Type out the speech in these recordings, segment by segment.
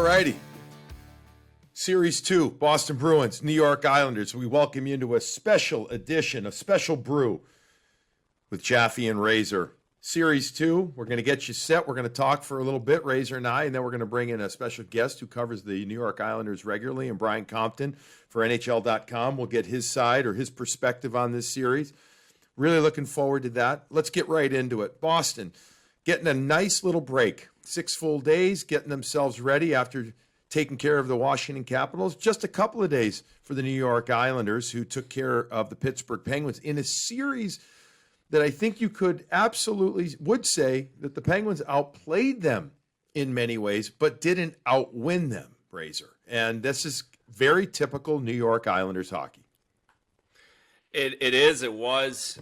righty. Series 2, Boston Bruins, New York Islanders. We welcome you into a special edition, a Special Brew with Jaffe and Razor. Series 2, we're going to get you set. We're going to talk for a little bit, Razor and I, and then we're going to bring in a special guest who covers the New York Islanders regularly, and Brian Compton for NHL.com. We'll get his side or his perspective on this series. Really looking forward to that. Let's get right into it. Boston getting a nice little break. 6 full days, getting themselves ready after taking care of the Washington Capitals. Just a couple of days for the New York Islanders, who took care of the Pittsburgh Penguins in a series that I think you could absolutely would say that the Penguins outplayed them in many ways, but didn't outwin them, Razor. And this is very typical New York Islanders hockey. It is. It was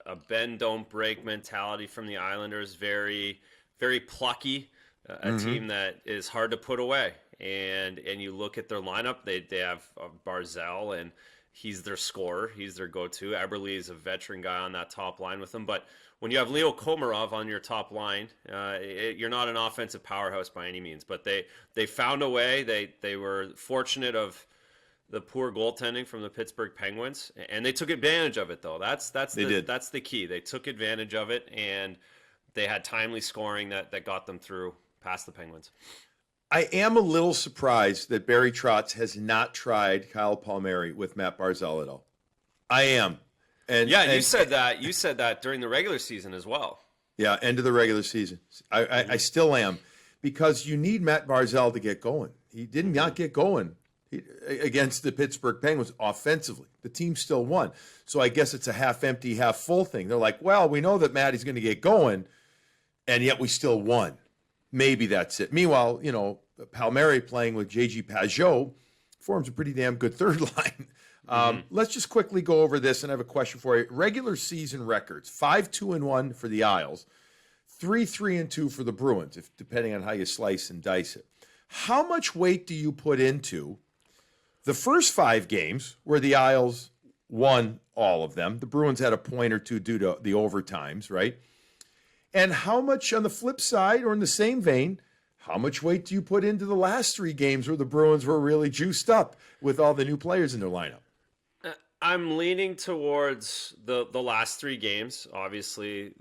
a bend don't break mentality from the Islanders. Very, very plucky. A team that is hard to put away. And you look at their lineup, they have Barzal, and he's their scorer. He's their go-to. Eberle is a veteran guy on that top line with them. But when you have Leo Komarov on your top line, you're not an offensive powerhouse by any means. But they found a way. They were fortunate of the poor goaltending from the Pittsburgh Penguins, and they took advantage of it, though. That's the key. They took advantage of it, and they had timely scoring that got them through past the Penguins. I am a little surprised that Barry Trotz has not tried Kyle Palmieri with Matt Barzal at all. I am. You said that. You said that during the regular season as well. Yeah, end of the regular season. I still am, because you need Matt Barzal to get going. He did not get going against the Pittsburgh Penguins offensively. The team still won. So I guess it's a half empty, half full thing. They're like, well, we know that Matty's going to get going, and yet we still won. Maybe that's it. Meanwhile, Palmieri playing with J.G. Pajot forms a pretty damn good third line. Let's just quickly go over this, and I have a question for you. Regular season records: 5-2-1 for the Isles, 3-3-2 for the Bruins, depending on how you slice and dice it. How much weight do you put into the first 5 games where the Isles won all of them? The Bruins had a point or two due to the overtimes, right? And how much, on the flip side, or in the same vein, how much weight do you put into the last 3 games where the Bruins were really juiced up with all the new players in their lineup? I'm leaning towards the last 3 games. Obviously,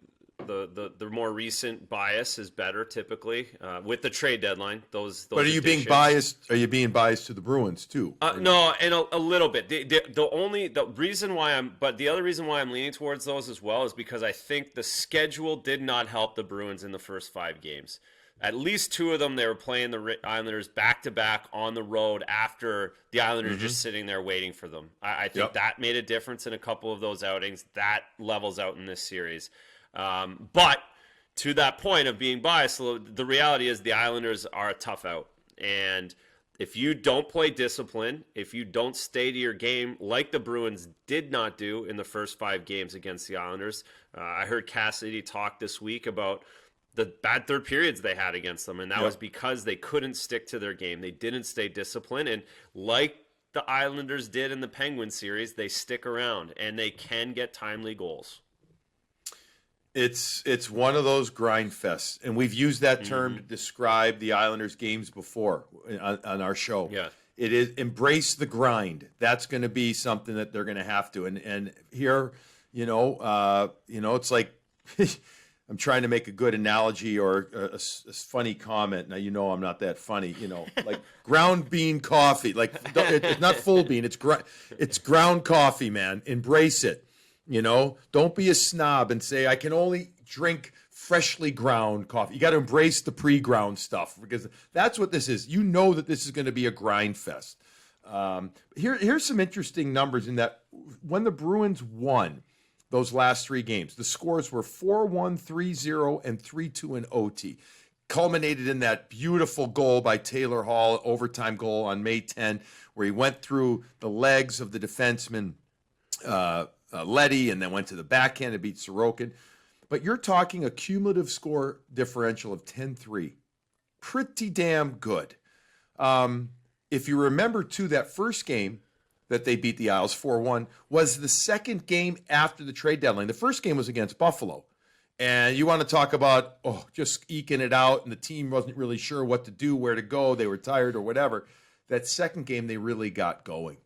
the more recent bias is better typily with the trade deadline. Those but are you being biased? Are you being biased to the Bruins too? No, and a little bit. The other reason why I'm leaning towards those as well is because I think the schedule did not help the Bruins in the first 5 games. At least 2 of them, they were playing the Islanders back-to-back on the road after the Islanders just sitting there waiting for them. I think that made a difference in a couple of those outings. That levels out in this series. But to that point of being biased, the reality is the Islanders are a tough out. And if you don't play discipline, if you don't stay to your game like the Bruins did not do in the first 5 games against the Islanders, I heard Cassidy talk this week about the bad third periods they had against them, and that was because they couldn't stick to their game. They didn't stay disciplined, and like the Islanders did in the Penguin series, they stick around, and they can get timely goals. It's one of those grind fests, and we've used that term to describe the Islanders games before on our show. Yeah. It is embrace the grind. That's going to be something that they're going to have to. And here, it's like I'm trying to make a good analogy or a funny comment. Now, I'm not that funny, like ground bean coffee. Like, it's not full bean. It's ground coffee, man. Embrace it. Don't be a snob and say, I can only drink freshly ground coffee. You got to embrace the pre-ground stuff, because that's what this is. That this is going to be a grind fest. Here's some interesting numbers in that when the Bruins won those last 3 games, the scores were 4-1, 3-0, and 3-2 in OT. Culminated in that beautiful goal by Taylor Hall, overtime goal on May 10, where he went through the legs of the defenseman, Leddy, and then went to the backhand and beat Sorokin. But you're talking a cumulative score differential of 10-3. Pretty damn good. If you remember, too, that first game that they beat the Isles 4-1 was the second game after the trade deadline. The first game was against Buffalo. And you want to talk about, just eking it out, and the team wasn't really sure what to do, where to go. They were tired or whatever. That second game, they really got going,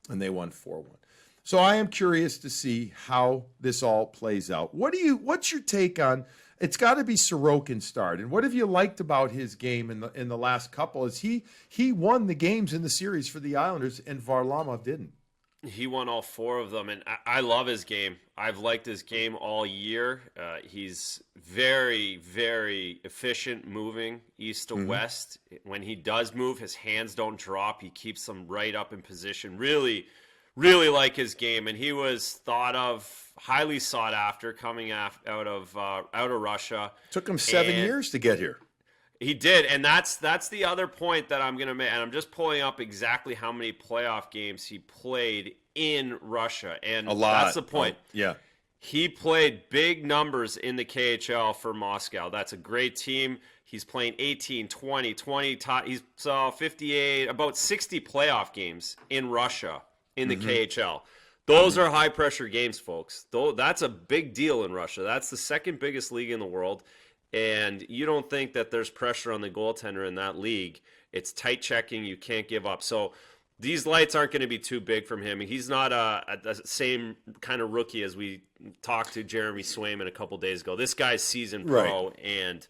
and they won 4-1. So I am curious to see how this all plays out. What's your take on? It's got to be Sorokin start. And what have you liked about his game in the last couple? Is he won the games in the series for the Islanders, and Varlamov didn't. He won all 4 of them, and I love his game. I've liked his game all year. He's very, very efficient moving east to west. When he does move, his hands don't drop. He keeps them right up in position. Really, really like his game, and he was thought of, highly sought after, coming out of Russia. Took him 7 years to get here. He did, and that's the other point that I'm going to make. And I'm just pulling up exactly how many playoff games he played in Russia, and a lot. That's the point. Yeah, he played big numbers in the KHL for Moscow. That's a great team. He's playing 18, 20, he's 58, about 60 playoff games in Russia in the KHL. Those are high pressure games, folks. That's a big deal in Russia. That's the second biggest league in the world. And you don't think that there's pressure on the goaltender in that league. It's tight checking. You can't give up. So these lights aren't going to be too big from him. He's not the same kind of rookie as we talked to Jeremy Swayman a couple days ago. This guy's seasoned pro, and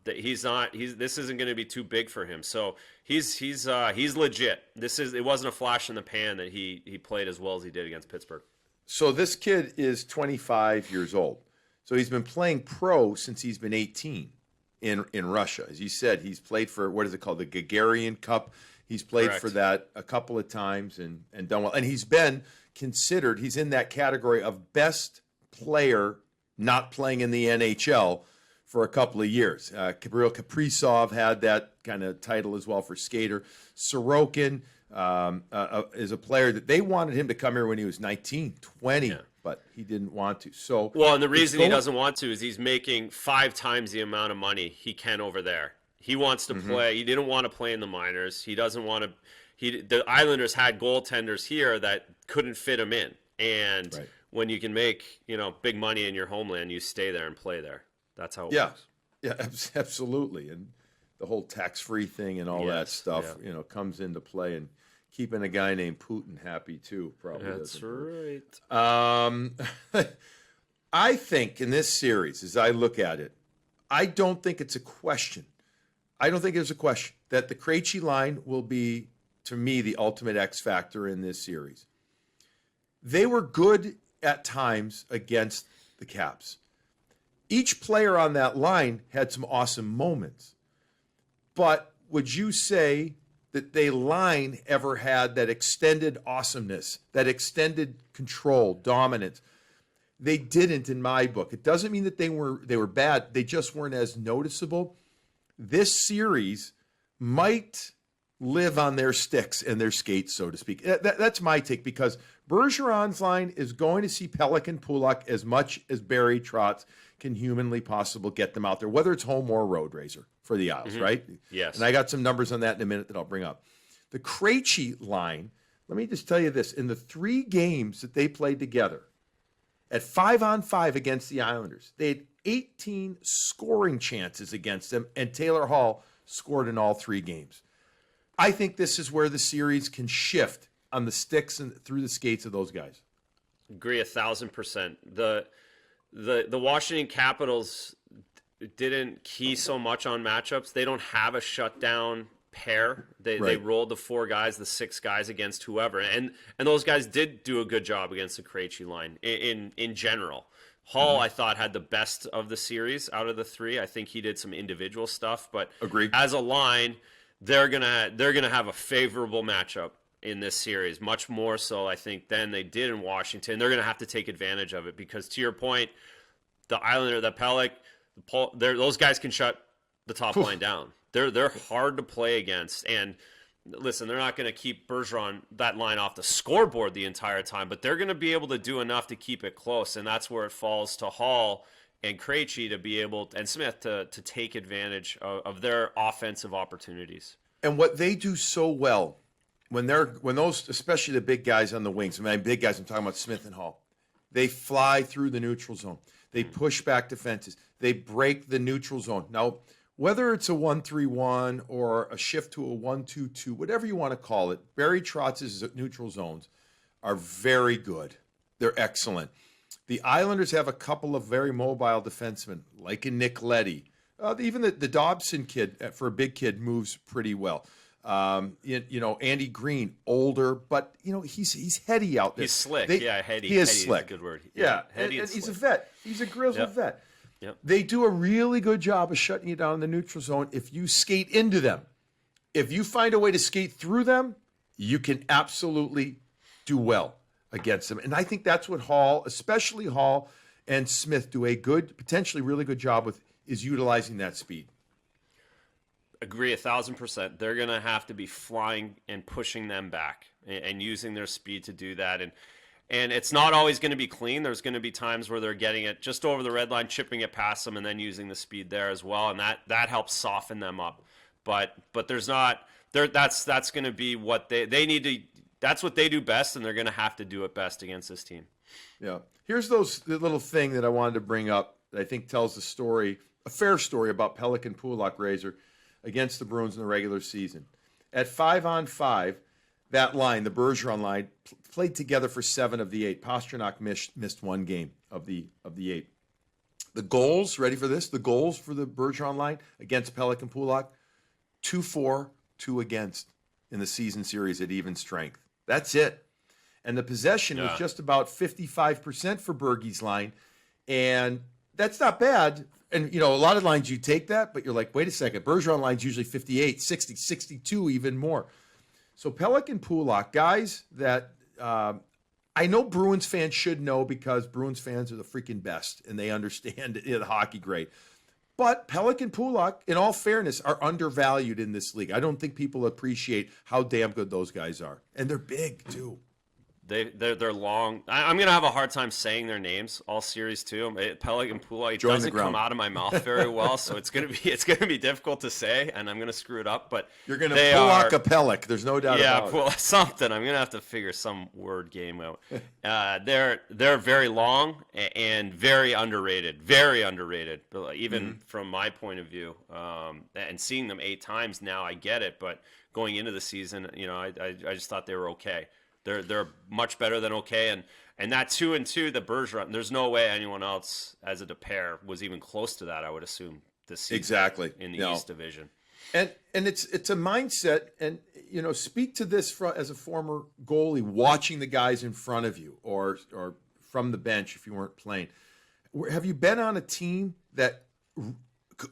this isn't going to be too big for him. So he's legit. It wasn't a flash in the pan that he played as well as he did against Pittsburgh. So this kid is 25 years old. So he's been playing pro since he's been 18 in Russia. As you said, he's played for, what is it called, the Gagarin Cup. He's played for that a couple of times and done well. And he's been considered, he's in that category of best player not playing in the NHL for a couple of years. Gabriel Kaprizov had that kind of title as well for skater. Sorokin is a player that they wanted him to come here when he was 19, 20. Yeah. But he didn't want to. So and the reason he doesn't want to is he's making 5 times the amount of money he can over there. He wants to play. He didn't want to play in the minors. He doesn't want to. The Islanders had goaltenders here that couldn't fit him in. And when you can make big money in your homeland, you stay there and play there. That's how it works. Yeah, absolutely. And the whole tax-free thing and all that stuff, comes into play. And keeping a guy named Putin happy too, probably. That's right. I think in this series, as I look at it, I don't think it's a question. I don't think there's a question that the Krejci line will be, to me, the ultimate X factor in this series. They were good at times against the Caps. Each player on that line had some awesome moments. But would you say that they line ever had that extended awesomeness, that extended control, dominance? They didn't in my book. It doesn't mean that they were bad. They just weren't as noticeable. This series might live on their sticks and their skates, so to speak. That's my take, because Bergeron's line is going to see Pelican Pulak as much as Barry Trotz can humanly possible get them out there, whether it's home or road razor for the Isles, right? Yes. And I got some numbers on that in a minute that I'll bring up. The Krejci line, let me just tell you this. In the 3 games that they played together, at 5-on-5 against the Islanders, they had 18 scoring chances against them, and Taylor Hall scored in all 3 games. I think this is where the series can shift on the sticks and through the skates of those guys. Agree 1,000%. The Washington Capitals didn't key so much on matchups. They don't have a shutdown pair. They rolled the 4 guys, the 6 guys against whoever, and those guys did do a good job against the Krejci line in general. Hall, I thought, had the best of the series out of the 3. I think he did some individual stuff, but agreed. As a line, they're gonna have a favorable matchup in this series, much more so I think than they did in Washington. They're gonna have to take advantage of it because, to your point, the Islander, the Pelech, those guys can shut the top line down. They're hard to play against, and listen, they're not going to keep Bergeron, that line, off the scoreboard the entire time, but they're going to be able to do enough to keep it close, and that's where it falls to Hall and Krejci to be able, and Smith to take advantage of their offensive opportunities. And what they do so well when those, especially the big guys on the wings, big guys, I'm talking about Smith and Hall, They fly through the neutral zone. They push back defenses. They break the neutral zone. Now, whether it's a 1-3-1 or a shift to a 1-2-2, whatever you want to call it, Barry Trotz's neutral zones are very good. They're excellent. The Islanders have a couple of very mobile defensemen, like a Nick Leddy. Even the Dobson kid, for a big kid, moves pretty well. Andy Green, older, but he's heady out there. He's slick. Heady. He is heady slick. Is a good word. Heady and he's a vet. He's a grizzled vet. Yep. They do a really good job of shutting you down in the neutral zone if you skate into them. If you find a way to skate through them, you can absolutely do well against them. And I think that's what Hall, especially Hall and Smith, do a good, potentially really good job with, is utilizing that speed. Agree 1,000%. They're going to have to be flying and pushing them back and using their speed to do that. And it's not always going to be clean. There's going to be times where they're getting it just over the red line, chipping it past them, and then using the speed there as well. And that helps soften them up. But there's not there. That's going to be what they need to. That's what they do best, and they're going to have to do it best against this team. Yeah. Here's the little thing that I wanted to bring up that I think tells the story, a fair story about Pelican Pulak Razor against the Bruins in the regular season. At 5-on-5, that line, the Bergeron line, played together for 7 of the 8. Pastrnak missed 1 game of the 8. The goals, ready for this? The goals for the Bergeron line against Pelican Pulak, 2-4, 2 against in the season series at even strength. That's it. And the possession was just about 55% for Bergie's line. And that's not bad. And, a lot of lines you take that, but you're like, wait a second. Bergeron line's usually 58, 60, 62, even more. So Pelican Pulak, guys that I know Bruins fans should know because Bruins fans are the freaking best and they understand the hockey great. But Pelican Pulak, in all fairness, are undervalued in this league. I don't think people appreciate how damn good those guys are. And they're big, too. They're long. I'm gonna have a hard time saying their names all series too. Pelican Pulak, it doesn't come out of my mouth very well, so it's gonna be difficult to say, and I'm gonna screw it up. But you're gonna Pulak a Pellic. There's no doubt about it. Something. I'm gonna have to figure some word game out. They're very long and very underrated. Very underrated. Even from my point of view, and seeing them 8 times now, I get it. But going into the season, I just thought they were okay. They're much better than okay, and that 2-2, the Bergeron, there's no way anyone else as a pair was even close to that. I would assume this season exactly in the East Division, and it's a mindset, and speak to this as a former goalie, watching the guys in front of you or from the bench if you weren't playing. Have you been on a team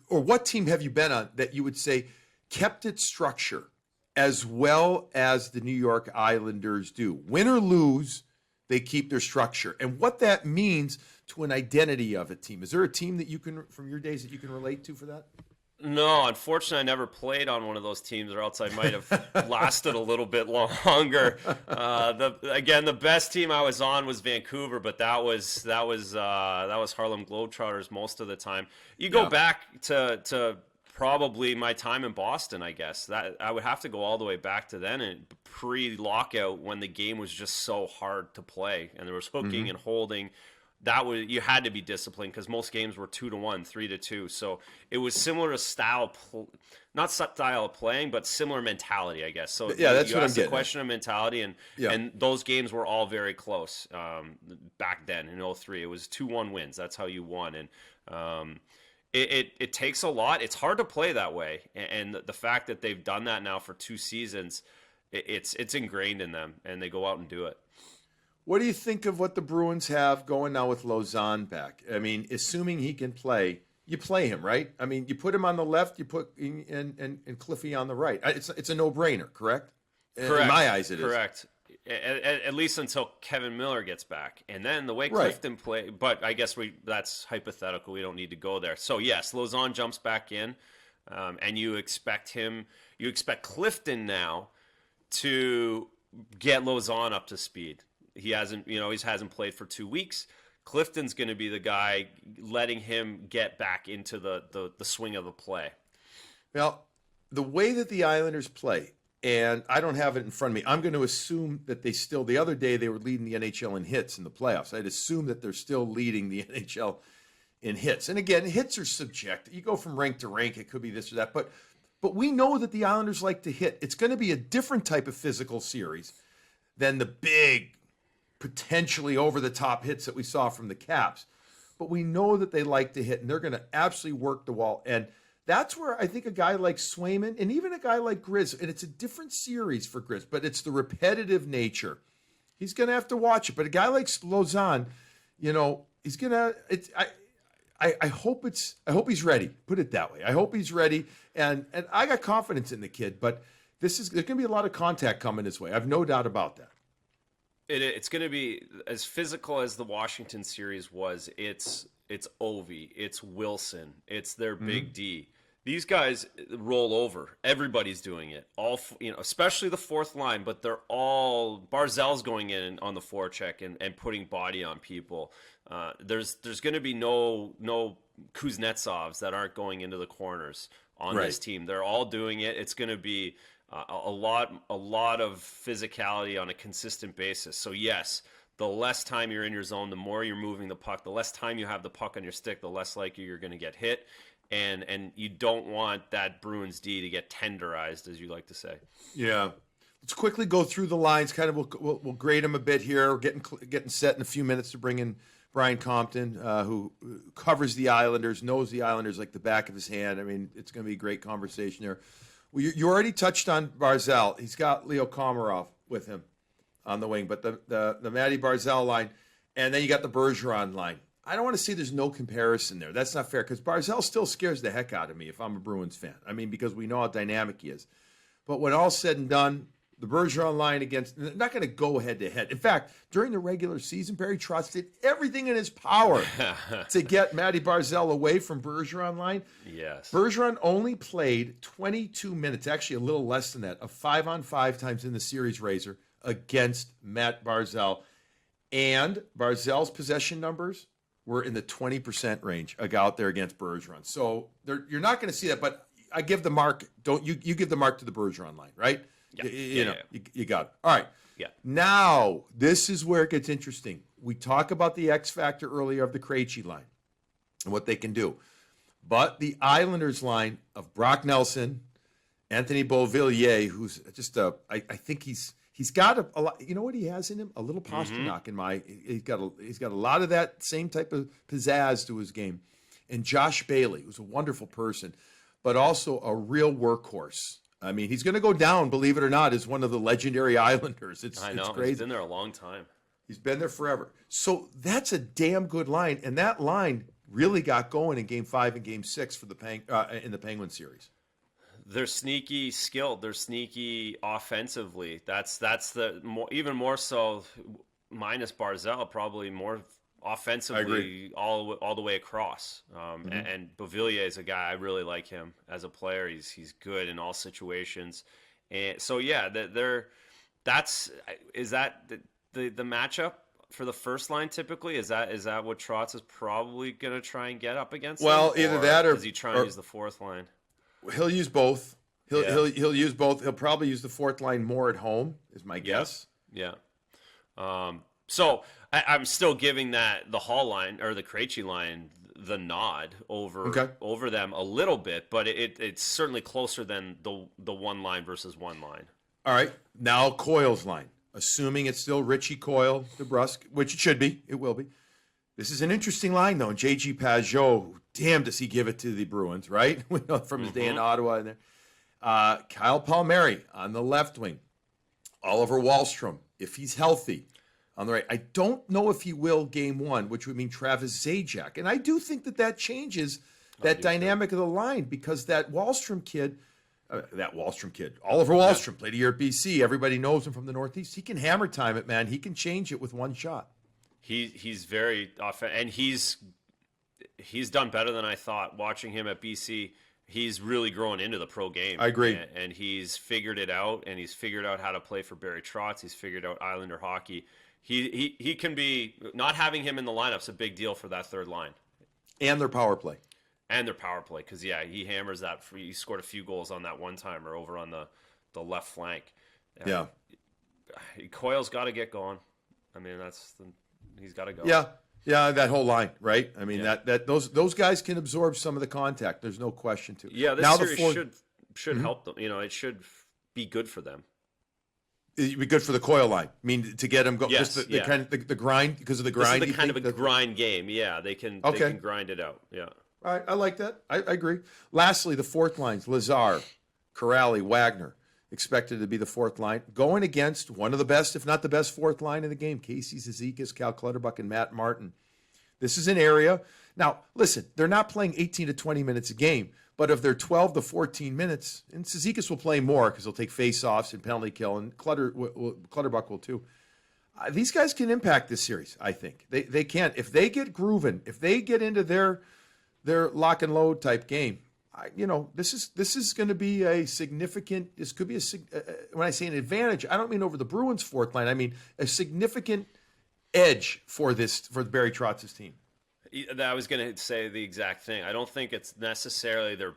or what team have you been on that you would say kept its structure as well as the New York Islanders do? Win or lose, they keep their structure. And what that means to an identity of a team. Is there a team that you can, from your days, that you can relate to for that? No, unfortunately, I never played on one of those teams, or else I might have lasted a little bit longer. The best team I was on was Vancouver, but that was Harlem Globetrotters most of the time. You go back to probably my time in Boston, I guess. That I would have to go all the way back to then, and pre-lockout, when the game was just so hard to play and there was hooking and holding. You had to be disciplined because most games were 2-1, 3-2. So it was similar to not style of playing, but similar mentality, I guess. So that's you what I'm asked getting the question of mentality, and those games were all very close back then in 2003. It was 2-1 wins. That's how you won, and It takes a lot. It's hard to play that way, and the fact that they've done that now for 2 seasons, it's ingrained in them, and they go out and do it. What do you think of what the Bruins have going now with Lausanne back? I mean, assuming he can play, you play him, right? I mean, you put him on the left, you put and Cliffy on the right. It's a no-brainer, correct? Correct. In my eyes, it is. Correct. At least until Kevin Miller gets back. And then the way Clifton play, but I guess that's hypothetical. We don't need to go there. So, yes, Lausanne jumps back in, and you expect Clifton now to get Lausanne up to speed. He hasn't played for 2 weeks. Clifton's going to be the guy letting him get back into the swing of the play. Well, the way that the Islanders play, and I don't have it in front of me. I'm going to assume that the other day they were leading the NHL in hits in the playoffs. I'd assume that they're still leading the NHL in hits. And again, hits are subjective. You go from rank to rank, it could be this or that. But we know that the Islanders like to hit. It's going to be a different type of physical series than the big, potentially over-the-top hits that we saw from the Caps. But we know that they like to hit, and they're going to absolutely work the wall. And that's where I think a guy like Swayman and even a guy like Grizz, and it's a different series for Grizz, but it's the repetitive nature. He's going to have to watch it. But a guy like Lozon, he's going to – I hope he's ready. Put it that way. I hope he's ready. And I got confidence in the kid, but there's going to be a lot of contact coming his way. I have no doubt about that. It's going to be as physical as the Washington series was. It's Ovi, it's Wilson, it's their big D. These guys roll over. Everybody's doing it. Especially the fourth line, but they're all Barzal's going in on the forecheck and putting body on people. There's going to be no Kuznetsovs that aren't going into the corners on this team. They're all doing it. It's going to be a lot of physicality on a consistent basis. So yes, the less time you're in your zone, the more you're moving the puck, the less time you have the puck on your stick, the less likely you're going to get hit. And you don't want that Bruins D to get tenderized, as you like to say. Yeah. Let's quickly go through the lines. Kind of we'll grade them a bit here. We're getting set in a few minutes to bring in Brian Compton, who covers the Islanders, knows the Islanders like the back of his hand. I mean, it's going to be a great conversation there. Well, you already touched on Barzal. He's got Leo Komarov with him on the wing, but the Matty Barzal line, and then you got the Bergeron line. I don't want to say there's no comparison there. That's not fair because Barzal still scares the heck out of me if I'm a Bruins fan. I mean, because we know how dynamic he is. But when all's said and done, the Bergeron line against, not going to go head-to-head. In fact, during the regular season, Barry Trotz did everything in his power to get Matty Barzal away from Bergeron line. Yes. Bergeron only played 22 minutes, actually a little less than that, of 5-on-5 times in the series Razor against Matt Barzal. And Barzal's possession numbers were in the 20% range out there against Bergeron. So you're not going to see that, but I give the mark. Don't you give the mark to the Bergeron line, right? Yeah. You got it. All right. Yeah. Now, this is where it gets interesting. We talk about the X factor earlier of the Krejci line and what they can do. But the Islanders line of Brock Nelson, Anthony Beauvillier, who's just I think he's got a lot. You know what he has in him? A little Pasternak in my. He's got a lot of that same type of pizzazz to his game. And Josh Bailey, who's a wonderful person, but also a real workhorse. I mean, he's going to go down, believe it or not, as one of the legendary Islanders. I know. It's crazy. He's been there a long time. He's been there forever. So that's a damn good line, and that line really got going in Game 5 and Game 6 for in the Penguin series. They're sneaky skilled. They're sneaky offensively. That's even more so minus Barzal, probably more offensively all the way across. And Beauvillier is a guy I really like him as a player. He's good in all situations. And so yeah, is that the matchup for the first line typically? Is that what Trotz is probably going to try and get up against? Well, either that or is he trying to use the fourth line? He'll use both. He'll use both. He'll probably use the fourth line more at home, is my guess. Yeah. So I'm still giving the Hall line or the Krejci line the nod over them a little bit, but it's certainly closer than the one line versus one line. All right. Now Coyle's line. Assuming it's still Richie Coyle, DeBrusk, which it should be. It will be. This is an interesting line, though. And J.G. Pajot, damn, does he give it to the Bruins, right? We know from his day in Ottawa. And there. Kyle Palmieri on the left wing. Oliver Wahlstrom, if he's healthy, on the right. I don't know if he will Game 1, which would mean Travis Zajac. And I do think that changes that dynamic of the line because that Wahlstrom kid, Oliver Wahlstrom, played a year at BC. Everybody knows him from the Northeast. He can hammer time it, man. He can change it with one shot. He's very and he's done better than I thought. Watching him at BC, he's really growing into the pro game. I agree. And he's figured it out, and he's figured out how to play for Barry Trotz. He's figured out Islander hockey. He can be, not having him in the lineup's a big deal for that third line. And their power play. Because, he hammers that. He scored a few goals on that one-timer over on the the left flank. Yeah. Coyle's got to get going. I mean, he's got to go. Yeah. Yeah, that whole line, right? I mean, that those guys can absorb some of the contact. There's no question to it. Yeah, this now series should help them. It should be good for them. It'd be good for the Coyle line. I mean, to get them going. Yes, just the grind, because of the grind. This is kind of a grind game. Yeah, they can grind it out. Yeah. All right, I like that. I agree. Lastly, the fourth lines: Lazar, Corrali, Wagner, expected to be the fourth line, going against one of the best, if not the best, fourth line in the game: Casey Zizekas, Cal Clutterbuck, and Matt Martin. This is an area. Now, listen, they're not playing 18 to 20 minutes a game, but if they're 12 to 14 minutes, and Zizekas will play more because he'll take face-offs and penalty kill, and Clutterbuck will too. These guys can impact this series, I think. They can. If they get grooving, if they get into their lock and load type game, this is going to be a significant. This could be when I say an advantage, I don't mean over the Bruins' fourth line. I mean a significant edge for Barry Trotz's team. I was going to say the exact thing. I don't think it's necessarily they're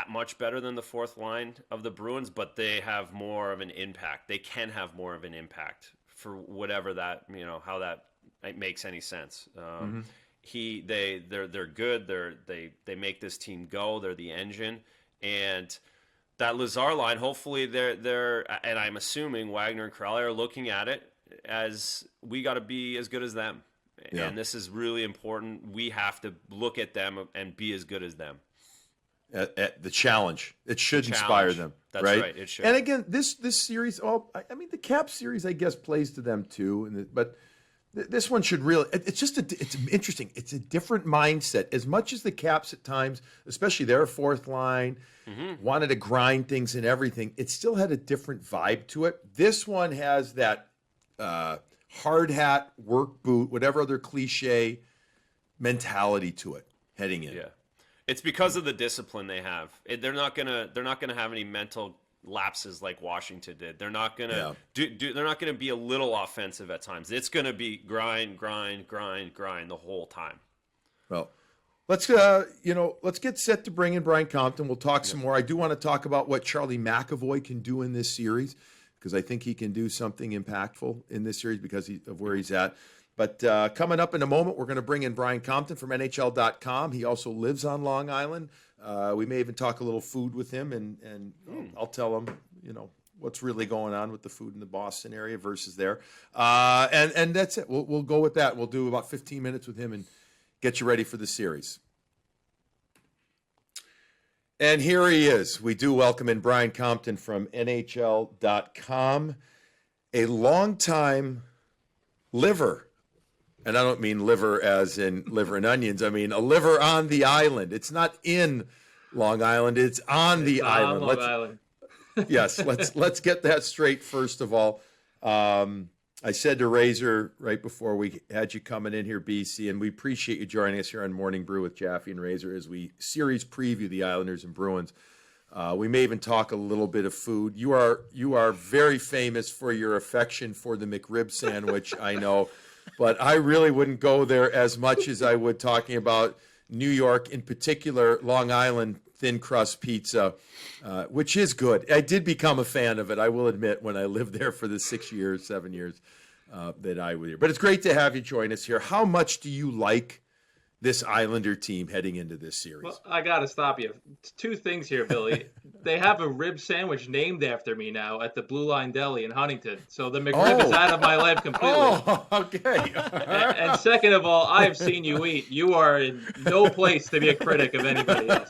much better than the fourth line of the Bruins, but they have more of an impact. They can have more of an impact for whatever that, how that makes any sense. They're good. They make this team go. They're the engine, and that Lazar line. Hopefully, they're and I'm assuming Wagner and Corrali are looking at it as we got to be as good as them. Yeah. And this is really important. We have to look at them and be as good as them. At the challenge. It should inspire them. That's right. It should. And again, this series, the Cap series, I guess, plays to them too. But this one should really. It's interesting. It's a different mindset. As much as the Caps at times, especially their fourth line, wanted to grind things and everything, it still had a different vibe to it. This one has that hard hat, work boot, whatever other cliche mentality to it heading in. Yeah, it's because of the discipline they have. They're not gonna have any mental lapses like Washington did. They're not gonna they're not gonna be a little offensive at times. It's gonna be grind the whole time. Well, let's get set to bring in Brian Compton. We'll talk some more. I do want to talk about what Charlie McAvoy can do in this series, because I think he can do something impactful in this series because of where he's at. But coming up in a moment, we're going to bring in Brian Compton from NHL.com. He also lives on Long Island. We may even talk a little food with him, and I'll tell him, what's really going on with the food in the Boston area versus there. And that's it. We'll go with that. We'll do about 15 minutes with him and get you ready for the series. And here he is. We do welcome in Brian Compton from NHL.com, a longtime liver. And I don't mean liver as in liver and onions. I mean a liver on the island. It's not in Long Island. It's on the island. Long Island. Yes, let's get that straight first of all. I said to Razor right before we had you coming in here, BC, and we appreciate you joining us here on Morning Brew with Jaffe and Razor as we series preview the Islanders and Bruins. We may even talk a little bit of food. You are very famous for your affection for the McRib sandwich, I know, but I really wouldn't go there as much as I would talking about New York, in particular Long Island thin crust pizza, which is good. I did become a fan of it, I will admit, when I lived there for the 7 years that I was here. But it's great to have you join us here. How much do you like this Islander team heading into this series? Well, I got to stop you. Two things here, Billy. They have a rib sandwich named after me now at the Blue Line Deli in Huntington. So the McRib is out of my life completely. Oh, okay. And second of all, I have seen you eat. You are in no place to be a critic of anybody else.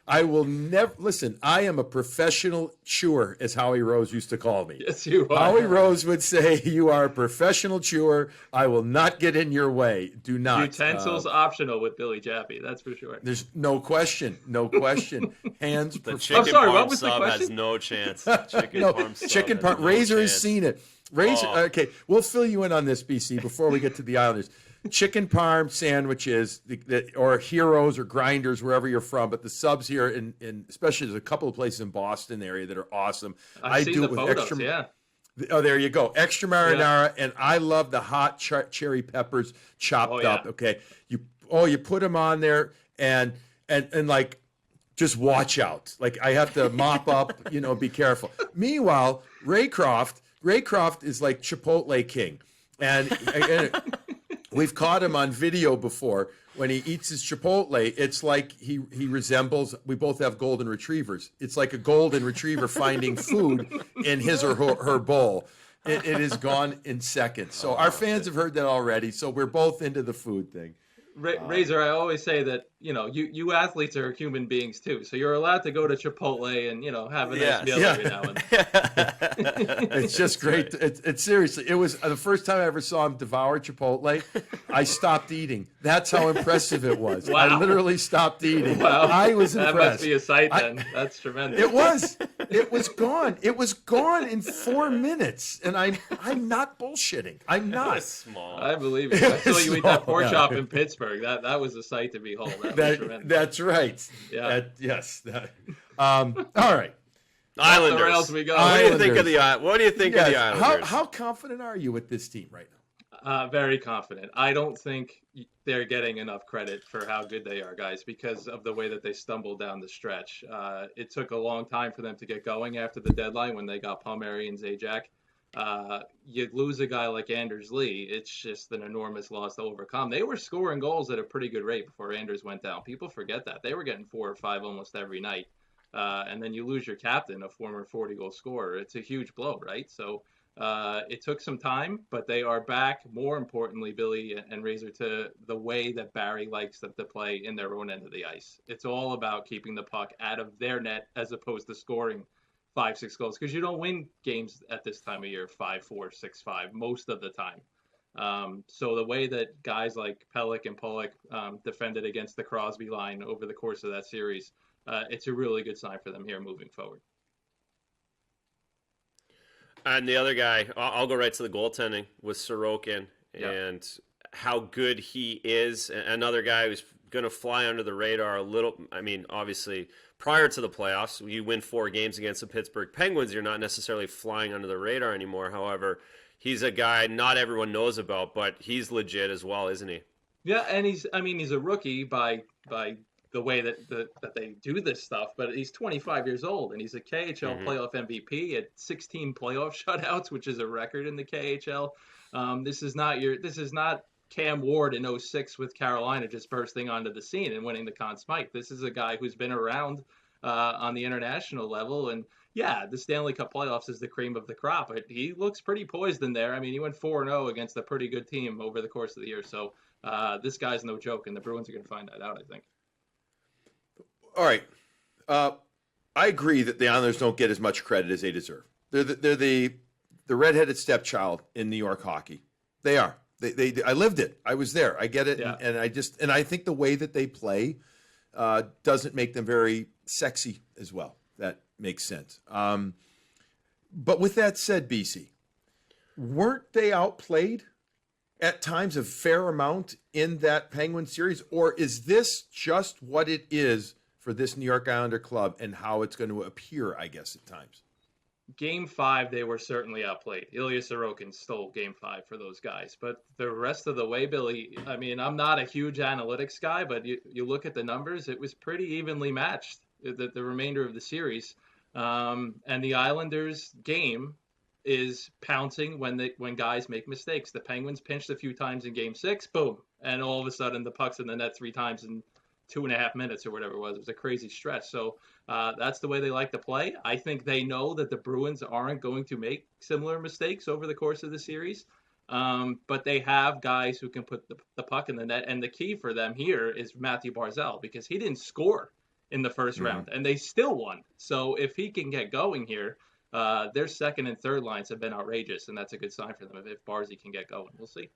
I will never listen. I am a professional chewer, as Howie Rose used to call me. Yes, you are. Howie Rose would say, "You are a professional chewer. I will not get in your way. Do not." Utensils optional with Billy Jaffe. That's for sure. There's no question. No question. Hands. The chicken parm sub has no chance. Chicken parm. Razor has seen it. Razor. Oh. Okay, we'll fill you in on this, BC, before we get to the Islanders. Chicken parm sandwiches, or heroes or grinders, wherever you're from, but the subs here, in especially there's a couple of places in Boston area that are awesome. I do it with with photos, extra. Oh, there you go. Extra marinara, and I love the hot cherry peppers chopped up. Okay, you put them on there, and like just watch out. Like I have to mop up, be careful. Meanwhile, Raycroft is like Chipotle King. And we've caught him on video before when he eats his Chipotle. It's like he resembles, we both have golden retrievers. It's like a golden retriever finding food in his or her bowl. It is gone in seconds. So our fans have heard that already. So we're both into the food thing. Razor, I always say that, you athletes are human beings too. So you're allowed to go to Chipotle and, have a nice meal every now and then. It's just great. Right. It's seriously, it was the first time I ever saw him devour Chipotle. I stopped eating. That's how impressive it was. Wow. I literally stopped eating. Wow. I was impressed. That must be a sight then. That's tremendous. It was. It was gone. It was gone in 4 minutes. And I'm not bullshitting. I'm not. Small. I believe it. I saw you eat that pork Yeah. chop in Pittsburgh. That was a sight to behold. That was tremendous. That's right. Yeah. All right. Islanders. Where else we go? What do you think of the Yes. Islanders? How confident are you with this team right now? Very confident. I don't think they're getting enough credit for how good they are, guys, because of the way that they stumbled down the stretch. It took a long time for them to get going after the deadline when they got Palmieri and Zajac. You lose a guy like Anders Lee, it's just an enormous loss to overcome. They were scoring goals at a pretty good rate before Anders went down. People forget that. They were getting 4 or 5 almost every night. And then you lose your captain, a former 40-goal scorer. It's a huge blow, right? So it took some time, but they are back, more importantly, Billy and Razor, to the way that Barry likes them to play in their own end of the ice. It's all about keeping the puck out of their net as opposed to scoring 5-6 goals, because you don't win games at this time of year 5-4, 6-5 most of the time. So the way that guys like Pelech and Pollock defended against the Crosby line over the course of that series, it's a really good sign for them here moving forward. And the other guy, I'll go right to the goaltending with Sorokin and how good he is. Another guy who's going to fly under the radar a little. I mean, obviously, prior to the playoffs, you win 4 games against the Pittsburgh Penguins, you're not necessarily flying under the radar anymore. However, he's a guy not everyone knows about, but he's legit as well, isn't he? Yeah, and he's a rookie by the way that they do this stuff, but he's 25 years old and he's a KHL playoff MVP at 16 playoff shutouts, which is a record in the KHL. This is not Cam Ward in 06 with Carolina just bursting onto the scene and winning the Conn Smythe. This is a guy who's been around on the international level, and the Stanley Cup playoffs is the cream of the crop. But he looks pretty poised in there. I mean, he went 4-0 against a pretty good team over the course of the year. So this guy's no joke, and the Bruins are going to find that out, I think. All right. I agree that the Islanders don't get as much credit as they deserve. They're the redheaded stepchild in New York hockey. They are. I lived it. I was there. I get it. Yeah. And I think the way that they play doesn't make them very sexy as well. That makes sense. But with that said, BC, weren't they outplayed at times a fair amount in that Penguin series? Or is this just what it is for this New York Islander club and how it's going to appear, I guess, at times? Game 5, they were certainly outplayed. Ilya Sorokin stole Game 5 for those guys. But the rest of the way, Billy, I mean, I'm not a huge analytics guy, but you look at the numbers, it was pretty evenly matched, the remainder of the series. And the Islanders' game is pouncing when guys make mistakes. The Penguins pinched a few times in Game 6, boom, and all of a sudden the puck's in the net 3 times in 2.5 minutes or whatever it was. It was a crazy stretch. So that's the way they like to play. I think they know that the Bruins aren't going to make similar mistakes over the course of the series. But they have guys who can put the puck in the net. And the key for them here is Matthew Barzal, because he didn't score in the first round and they still won. So if he can get going here, their second and third lines have been outrageous. And that's a good sign for them if Barzy can get going. We'll see.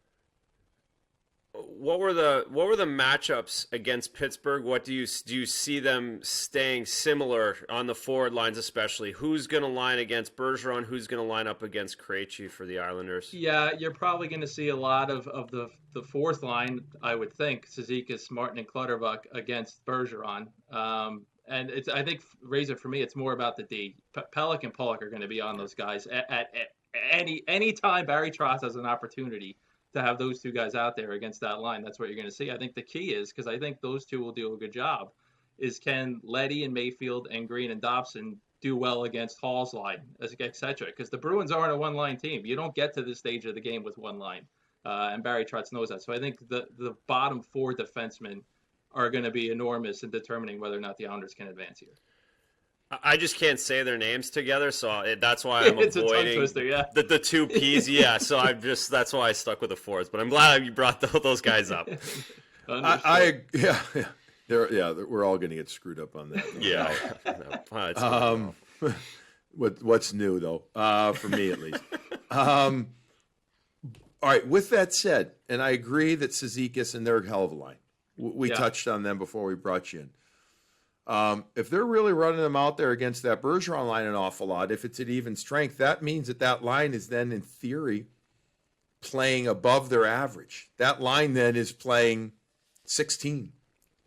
What were the matchups against Pittsburgh? What do you see them staying similar on the forward lines, especially? Who's going to line against Bergeron? Who's going to line up against Krejci for the Islanders? Yeah, you're probably going to see a lot of the fourth line, I would think, Cizikas, Martin, and Clutterbuck against Bergeron. And I think, Razor, for me, it's more about the D. Pelech and Pollock are going to be on those guys at any time Barry Trotz has an opportunity to have those two guys out there against that line. That's what you're going to see. I think the key is, because I think those two will do a good job, is can Leddy and Mayfield and Green and Dobson do well against Hall's line, etc. Because the Bruins aren't a one-line team. You don't get to this stage of the game with one line. And Barry Trotz knows that. So I think the bottom 4 defensemen are going to be enormous in determining whether or not the Islanders can advance here. I just can't say their names together, so that's why I'm It's avoiding a tongue twister, yeah. the 2 P's. Yeah, so that's why I stuck with the 4s. But I'm glad you brought those guys up. Yeah. We're all going to get screwed up on that. Yeah. What's new though, for me at least. All right. With that said, and I agree that Cizikas and they're a hell of a line. We touched on them before we brought you in. If they're really running them out there against that Bergeron line an awful lot, if it's at even strength, that means that line is then, in theory, playing above their average. That line then is playing 16,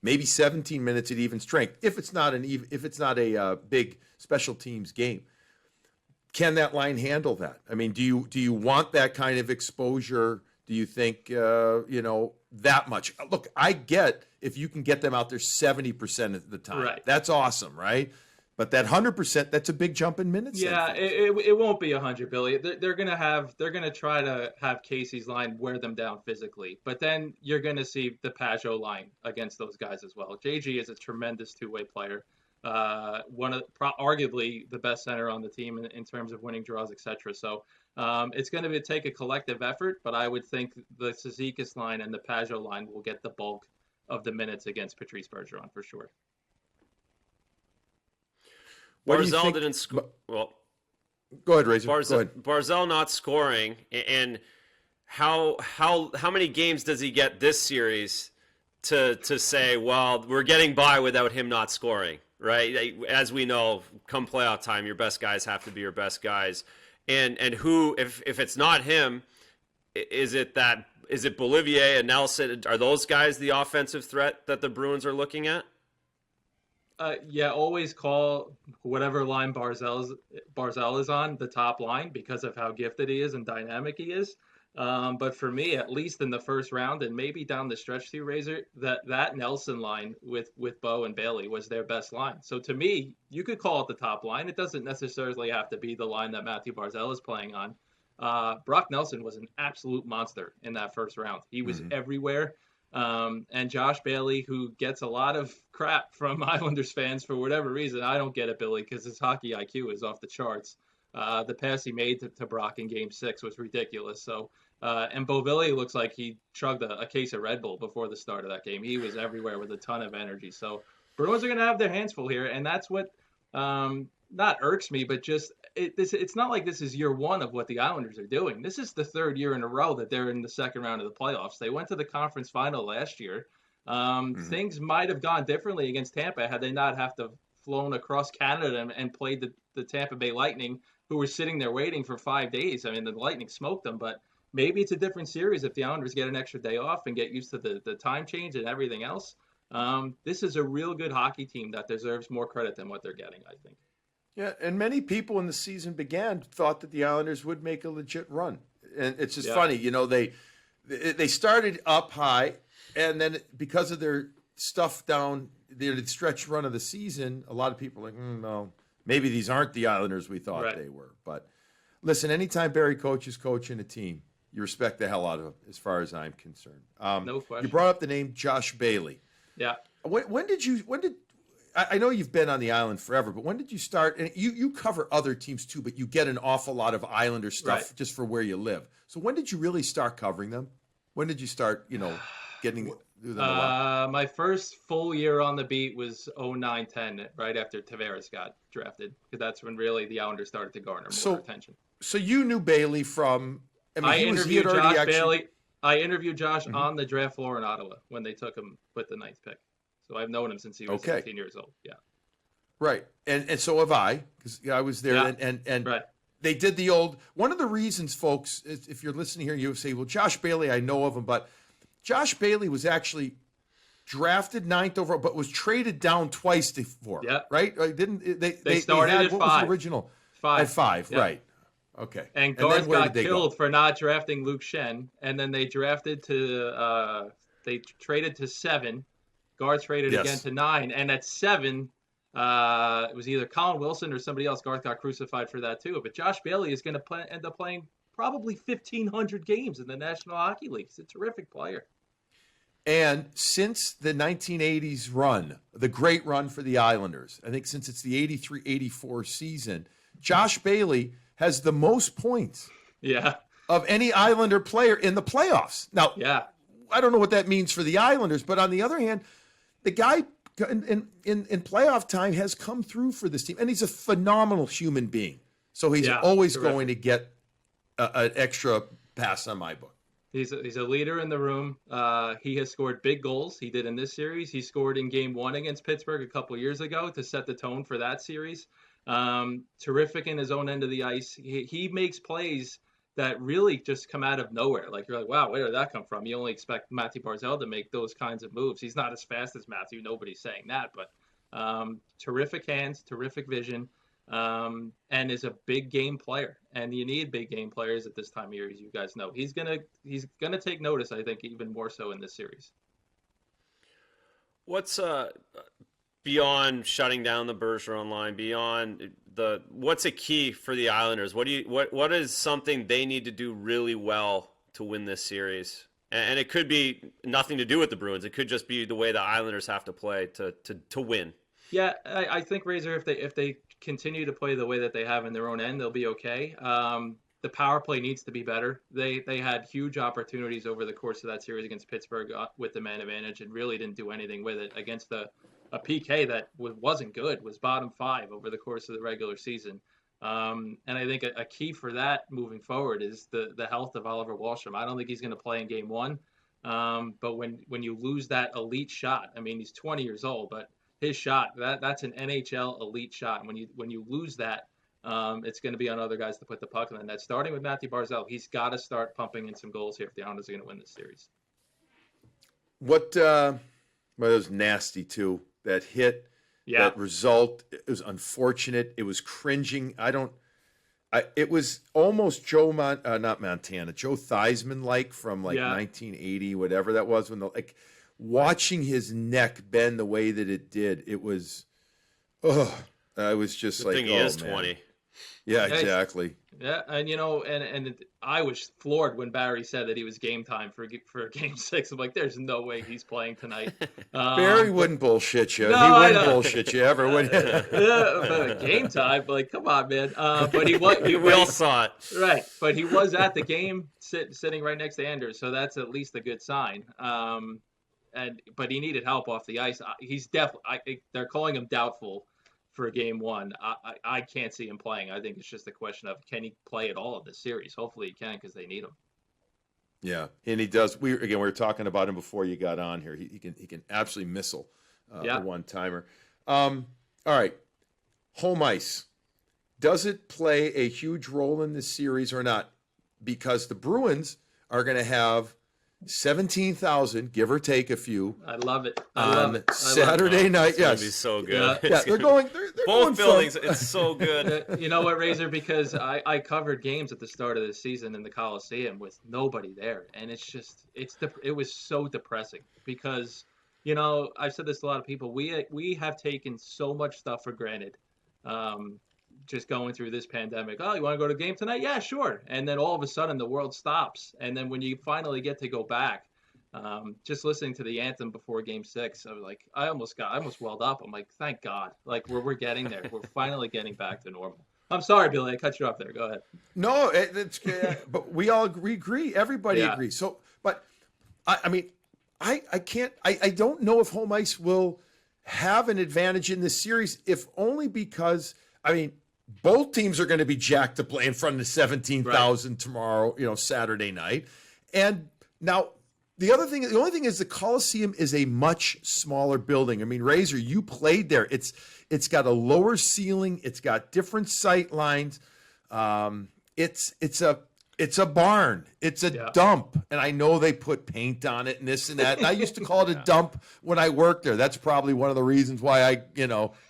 maybe 17 minutes at even strength. If it's not a big special teams game, can that line handle that? I mean, do you want that kind of exposure? Do you think that much? Look, I get if you can get them out there 70% of the time. Right. That's awesome, right? But that 100%, that's a big jump in minutes. Yeah, it won't be 100, Billy. They're gonna try to have Casey's line wear them down physically, but then you're gonna see the Pajot line against those guys as well. JG is a tremendous two-way player, arguably the best center on the team in terms of winning draws, etc. So it's going to take a collective effort, but I would think the Cizikas line and the Pajot line will get the bulk of the minutes against Patrice Bergeron for sure. Barzal didn't score. Well, go ahead, Razor. Go ahead. Barzal not scoring, and how many games does he get this series to say, well, we're getting by without him not scoring, right? As we know, come playoff time, your best guys have to be your best guys, and who, if it's not him, is it Bolivier and Nelson? Are those guys the offensive threat that the Bruins are looking at? Always call whatever line Barzal is on the top line because of how gifted he is and dynamic he is. But for me, at least in the first round and maybe down the stretch too, Razor, that Nelson line with Bo and Bailey was their best line. So to me, you could call it the top line. It doesn't necessarily have to be the line that Matthew Barzal is playing on. Brock Nelson was an absolute monster in that first round. He was everywhere. And Josh Bailey, who gets a lot of crap from Islanders fans for whatever reason. I don't get it, Billy, because his hockey IQ is off the charts. The pass he made to Brock in Game 6 was ridiculous. So, and Beauvillier looks like he chugged a case of Red Bull before the start of that game. He was everywhere with a ton of energy. So Bruins are going to have their hands full here, and that's what not irks me, but just it's not like this is year one of what the Islanders are doing. This is the third year in a row that they're in the second round of the playoffs. They went to the conference final last year. Things might have gone differently against Tampa had they not have to flown across Canada and played the Tampa Bay Lightning, who were sitting there waiting for 5 days. I mean, the Lightning smoked them, but maybe it's a different series if the Islanders get an extra day off and get used to the time change and everything else. This is a real good hockey team that deserves more credit than what they're getting, I think. Yeah, and many people when the season began thought that the Islanders would make a legit run. And it's just funny, they started up high, and then because of their stuff down the stretch run of the season, a lot of people are like, no, maybe these aren't the Islanders we thought they were. But listen, anytime Barry Coach is coaching a team, you respect the hell out of him, as far as I'm concerned. No question. You brought up the name Josh Bailey. Yeah. When did I know you've been on the island forever, but when did you start? And you cover other teams too, but you get an awful lot of Islander stuff just for where you live. So when did you really start covering them? When did you start, getting through them a lot? My first full year on the beat was 09-10, right after Tavares got drafted, because that's when really the Islanders started to garner more attention. So you knew Bailey from? I interviewed Josh Bailey. I interviewed Josh on the draft floor in Ottawa when they took him with the ninth pick. So I've known him since he was 17 years old. Yeah. Right. And so have I, because I was there. Yeah. And they did the old, one of the reasons, folks, if you're listening here, you say, well, Josh Bailey, I know of him, but Josh Bailey was actually drafted 9th overall, but was traded down twice before. Yeah. Right? They started at 5. What was the original? 5. At 5, right. Okay. And Garth got killed for not drafting Luke Shen, and then they drafted to they traded to 7. Garth traded Yes. again to 9, and at 7, it was either Colin Wilson or somebody else. Garth got crucified for that too. But Josh Bailey is going to end up playing probably 1,500 games in the National Hockey League. He's a terrific player. And since the 1980s run, the great run for the Islanders, I think since it's the 83-84 season, Josh Bailey has the most points of any Islander player in the playoffs. Now, I don't know what that means for the Islanders, but on the other hand, the guy in playoff time has come through for this team, and he's a phenomenal human being. So he's always going to get an extra pass on my book. He's a leader in the room. He has scored big goals. He did in this series. He scored in Game 1 against Pittsburgh a couple years ago to set the tone for that series. Terrific in his own end of the ice. He makes plays that really just come out of nowhere. Like, you're like, wow, where did that come from? You only expect Matthew Barzal to make those kinds of moves. He's not as fast as Matthew. Nobody's saying that. But terrific hands, terrific vision. And is a big game player, and you need big game players at this time of year, as you guys know. He's gonna take notice, I think, even more so in this series. What's beyond shutting down the Bergeron line, beyond what's a key for the Islanders? What is something they need to do really well to win this series? And it could be nothing to do with the Bruins. It could just be the way the Islanders have to play to win. Yeah, I think, Razor, if they continue to play the way that they have in their own end, they'll be okay. The power play needs to be better. They had huge opportunities over the course of that series against Pittsburgh with the man advantage, and really didn't do anything with it against a PK that wasn't good, was bottom 5 over the course of the regular season. And I think a key for that moving forward is the health of Oliver Wahlstrom. I don't think he's going to play in Game 1, but when you lose that elite shot, I mean, he's 20 years old, but his shot, that's an NHL elite shot. And when you lose that, it's going to be on other guys to put the puck in the net. Starting with Matthew Barzal, he's got to start pumping in some goals here if the Islanders are going to win this series. Well, that was nasty too. That hit, that result, it was unfortunate. It was cringing. It was almost Joe Theismann like from 1980, whatever that was, when watching his neck bend the way that it did. It was, I was just Good thing he is 20. Yeah, exactly. Yeah, and and I was floored when Barry said that he was game time for Game 6. I'm like, there's no way he's playing tonight. Barry wouldn't bullshit you. No, he wouldn't bullshit you ever, would he? But game time, like, come on, man. But he we all saw it, right? But he was at the game, sitting right next to Anders, so that's at least a good sign. But he needed help off the ice. He's definitely. They're calling him doubtful for Game 1. I can't see him playing. I think it's just a question of, can he play at all of this series? Hopefully he can, because they need him. Yeah, and he does. We were talking about him before you got on here. He can absolutely missile a one timer. All right, home ice. Does it play a huge role in this series or not? Because the Bruins are going to have 17,000, give or take a few. I love it. On Saturday night. It's going to be so good. Yeah, they're going. They're both going buildings. It's so good. You know what, Razor? Because I covered games at the start of the season in the Coliseum with nobody there, and it was so depressing because, I've said this to a lot of people. We have taken so much stuff for granted. Just going through this pandemic. Oh, you want to go to a game tonight? Yeah, sure. And then all of a sudden the world stops. And then when you finally get to go back, just listening to the anthem before Game 6, I was like, I almost welled up. I'm like, thank God. Like we're getting there. We're finally getting back to normal. I'm sorry, Billy. I cut you off there. Go ahead. No, it's but we all agree. Everybody agrees. So, but I mean, I can't. I don't know if home ice will have an advantage in this series, if only because both teams are going to be jacked to play in front of 17,000 tomorrow, Saturday night. And now the only thing is the Coliseum is a much smaller building. I mean, Razor, you played there. It's got a lower ceiling. It's got different sight lines. It's a barn. It's a dump. And I know they put paint on it and this and that. And I used to call it a dump when I worked there. That's probably one of the reasons why I,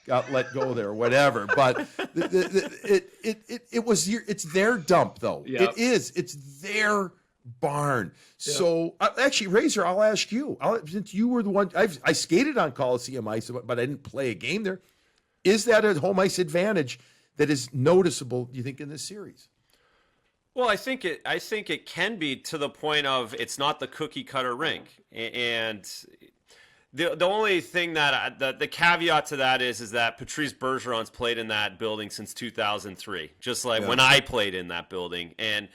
got let go there or whatever. But it's their dump though. Yep. It is. It's their barn. So actually, Razor, I'll ask you. Since you were the one, I skated on Coliseum ice, but I didn't play a game there. Is that a home ice advantage that is noticeable, do you think, in this series? Well, I think it can be, to the point of it's not the cookie cutter rink, and the only thing that the caveat to that is that Patrice Bergeron's played in that building since 2003, just like when I played in that building, and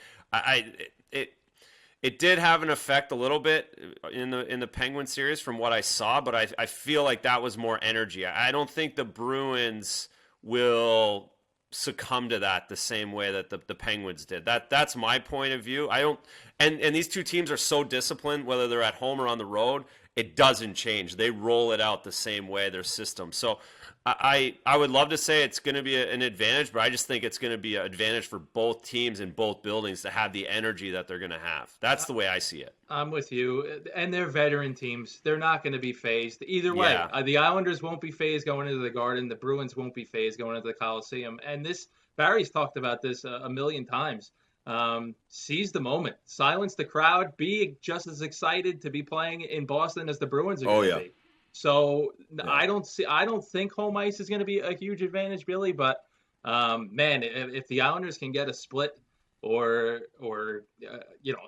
it did have an effect a little bit in the Penguin series from what I saw, but I feel like that was more energy. I don't think the Bruins will succumb to that the same way that the Penguins did. That's my point of view. I don't, and these two teams are so disciplined, whether they're at home or on the road, it doesn't change. They roll it out the same way, their system. So I would love to say it's going to be an advantage, but I just think it's going to be an advantage for both teams in both buildings to have the energy that they're going to have. That's the way I see it. I'm with you. And they're veteran teams. They're not going to be phased either way. Yeah. The Islanders won't be phased going into the Garden. The Bruins won't be phased going into the Coliseum. And this, Barry's talked about this a million times. Seize the moment, silence the crowd, be just as excited to be playing in Boston as the Bruins are going to be. So I don't think home ice is going to be a huge advantage, Billy. But man, if the Islanders can get a split, or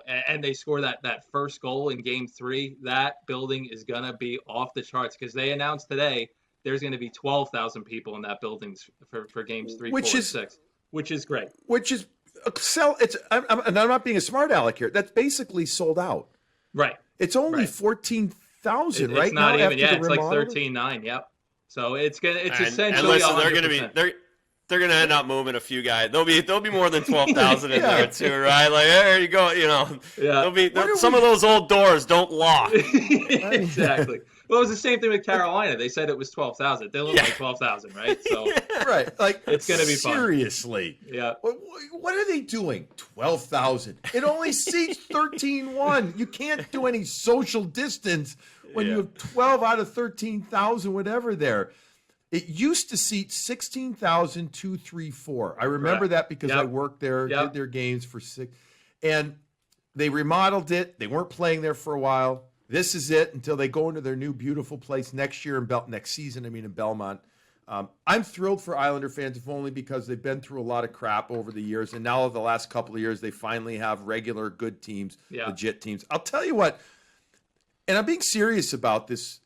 and they score that first goal in Game 3, that building is going to be off the charts, because they announced today there's going to be 12,000 people in that building for Games 3, 4, and 6, which is great. Which is I'm not being a smart aleck here. That's basically sold out. Right. It's only 14,000 right now. It's not even. Yeah, it's like 13,900. Yep. So it's essentially. And listen, 100%. they're gonna end up moving a few guys. There'll be more than 12,000 in there too, right? Like, there you go. There'll be some of those old doors don't lock. Exactly. Well, it was the same thing with Carolina. They said it was 12,000. They look like 12,000, right? So right, like it's gonna be fun. Seriously. Yeah. What are they doing? 12,000. It only seats 13,100. You can't do any social distance when you have 12 out of 13,000, whatever there. It used to seat 16,234. I remember that because I worked there, did their games for 6. And they remodeled it. They weren't playing there for a while. This is it until they go into their new beautiful place next year next season, in Belmont. I'm thrilled for Islander fans, if only because they've been through a lot of crap over the years. And now, the last couple of years, they finally have regular good teams, legit teams. I'll tell you what, and I'm being serious about this.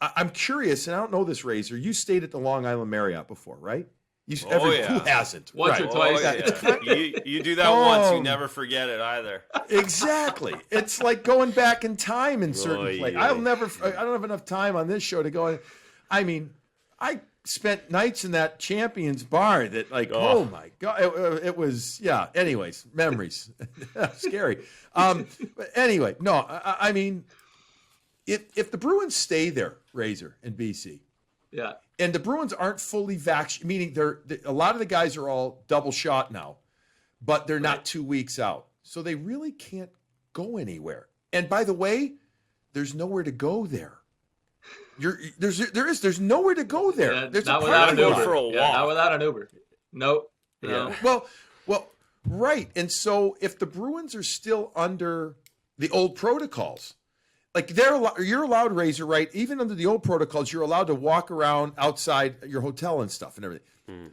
I'm curious, and I don't know this, Razor. You stayed at the Long Island Marriott before, right? Who hasn't? Once or twice. You do that once, you never forget it either. Exactly. It's like going back in time in certain places. I don't have enough time on this show to go in. I mean, I spent nights in that Champions bar that, oh my God, it was, anyways, memories. Scary. But anyway, no, I mean, if the Bruins stay there, Razor, in BC, and the Bruins aren't fully vaccinated, meaning a lot of the guys are all double shot now, but they're not 2 weeks out. So they really can't go anywhere. And by the way, there's nowhere to go there. There's nowhere to go there. Yeah, there's not without an Uber. For a walk. Not without an Uber. Nope. Yeah. Well, right. And so if the Bruins are still under the old protocols, like you're allowed, Razor, right? Even under the old protocols, you're allowed to walk around outside your hotel and stuff and everything.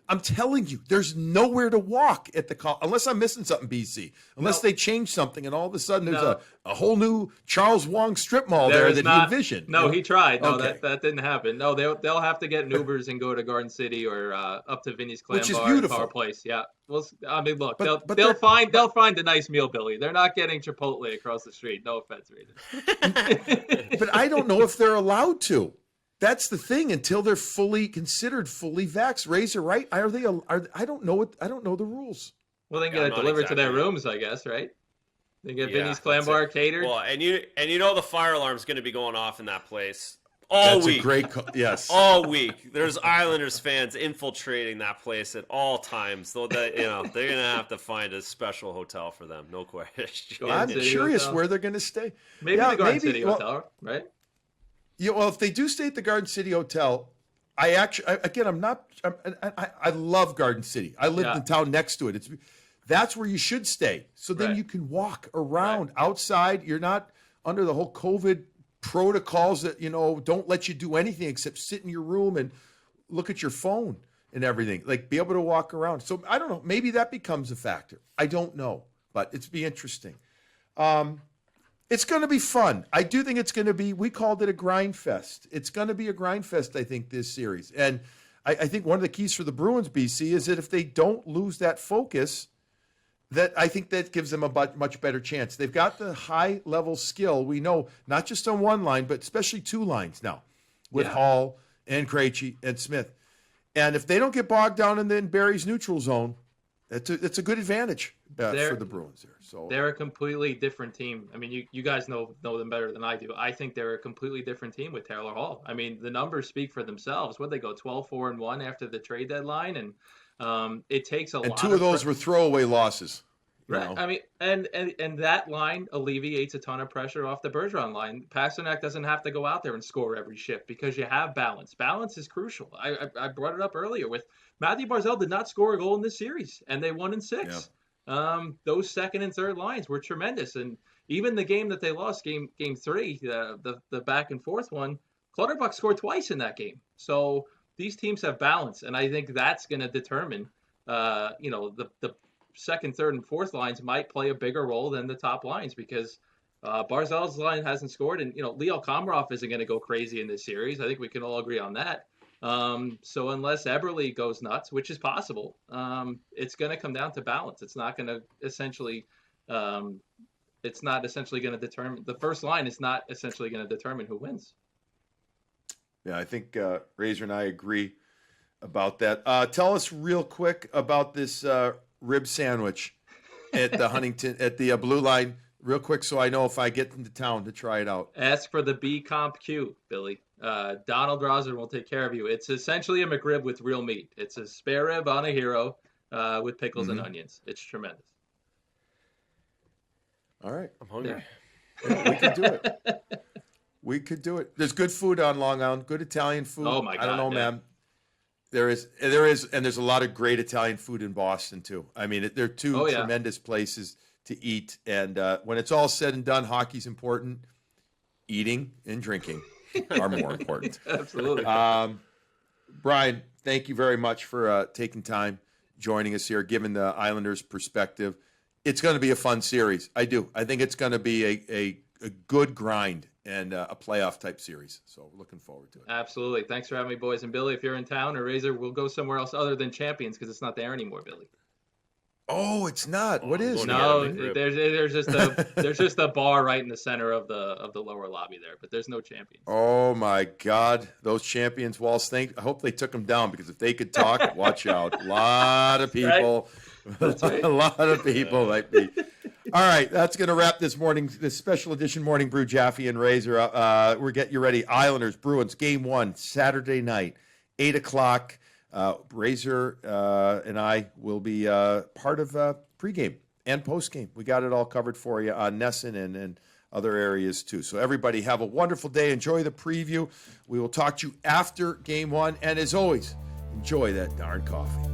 I'm telling you, there's nowhere to walk at the unless I'm missing something, BC. Unless they change something, and all of a sudden there's a whole new Charles Wong strip mall there that he envisioned. No, he tried. No, that didn't happen. No, they'll have to get an Ubers and go to Garden City or up to Vinny's Clam Which is Bar, beautiful. Bar Place. Yeah. Well, I mean, look, But they'll find a nice meal, Billy. They're not getting Chipotle across the street. No offense, Razor. But I don't know if they're allowed to. That's the thing. Until they're considered fully vaxxed. Razor, right? I don't know the rules. Well, they can get it delivered to their rooms, I guess, right? They can get Vinny's Clam Bar catered. Well, and the fire alarm's going to be going off in that place all week. That's a great yes. All week. There's Islanders fans infiltrating that place at all times. So that they're going to have to find a special hotel for them. No question. I'm curious where they're going to stay. Maybe the Garden City Hotel, right? Yeah, well, if they do stay at the Garden City Hotel, I love Garden City. I lived in the town next to it. that's where you should stay. So then Right. you can walk around outside. You're not under the whole COVID protocols that, don't let you do anything except sit in your room and look at your phone and everything. Like, be able to walk around. So I don't know. Maybe that becomes a factor. I don't know, but it's be interesting. It's going to be fun. I do think it's going to be, we called it a grind fest. It's going to be a grind fest, I think, this series. And I think one of the keys for the Bruins, BC, is that if they don't lose that focus, that I think that gives them a much better chance. They've got the high-level skill, we know, not just on one line, but especially two lines now with Hall and Krejci and Smith. And if they don't get bogged down in Barry's neutral zone, it's a good advantage for the Bruins there. So they're a completely different team. I mean, you guys know them better than I do. I think they're a completely different team with Taylor Hall. I mean, the numbers speak for themselves. What they go 12-4-1 after the trade deadline, and it takes a lot. And two of those were throwaway losses. Right. I mean, and that line alleviates a ton of pressure off the Bergeron line. Pasternak doesn't have to go out there and score every shift because you have balance. Balance is crucial. I brought it up earlier with Matthew Barzal did not score a goal in this series, and they won in 6. Yeah. Those second and third lines were tremendous, and even the game that they lost, game 3, the back and forth one, Clutterbuck scored twice in that game. So these teams have balance, and I think that's going to determine, the second, third, and fourth lines might play a bigger role than the top lines because Barzal's line hasn't scored, and Leo Komarov isn't going to go crazy in this series. I think we can all agree on that. So unless Eberle goes nuts, which is possible, it's going to come down to balance. It's not going to essentially, going to determine the first line is not essentially going to determine who wins. Yeah, I think Razor and I agree about that. Tell us real quick about this rib sandwich at the Huntington at the Blue Line, real quick, so I know if I get into town to try it out. Ask for the B Comp Q, Billy. Donald Rosen will take care of you. It's essentially a McRib with real meat. It's a spare rib on a hero with pickles and onions. It's tremendous. All right, I'm hungry. Yeah, we could do it. We could do it. There's good food on Long Island. Good Italian food. Oh my God! I don't know, man. There is, and there's a lot of great Italian food in Boston too. I mean, they're two tremendous places to eat. And when it's all said and done, hockey's important. Eating and drinking are more important. Absolutely. Brian, thank you very much for taking time, joining us here, giving the Islanders perspective. It's going to be a fun series. I do. I think it's going to be a good grind and a playoff type series. So looking forward to it. Absolutely. Thanks for having me, boys. And Billy, if you're in town or Razor, we'll go somewhere else other than Champions because it's not there anymore, Billy. Oh, it's not. What is? No, there's just a bar right in the center of the lower lobby there, but there's no Champions. Oh my God, those Champions walls! I hope they took them down because if they could talk, watch out. A lot of people, right. A lot of people might be. All right, that's going to wrap this special edition Morning Brew, Jaffe and Razor. We'll get you ready. Islanders, Bruins, Game 1, Saturday night, 8:00. Razor and I will be part of pregame and postgame. We got it all covered for you on Nesson and other areas too. So everybody have a wonderful day. Enjoy the preview. We will talk to you after Game 1. And as always, enjoy that darn coffee.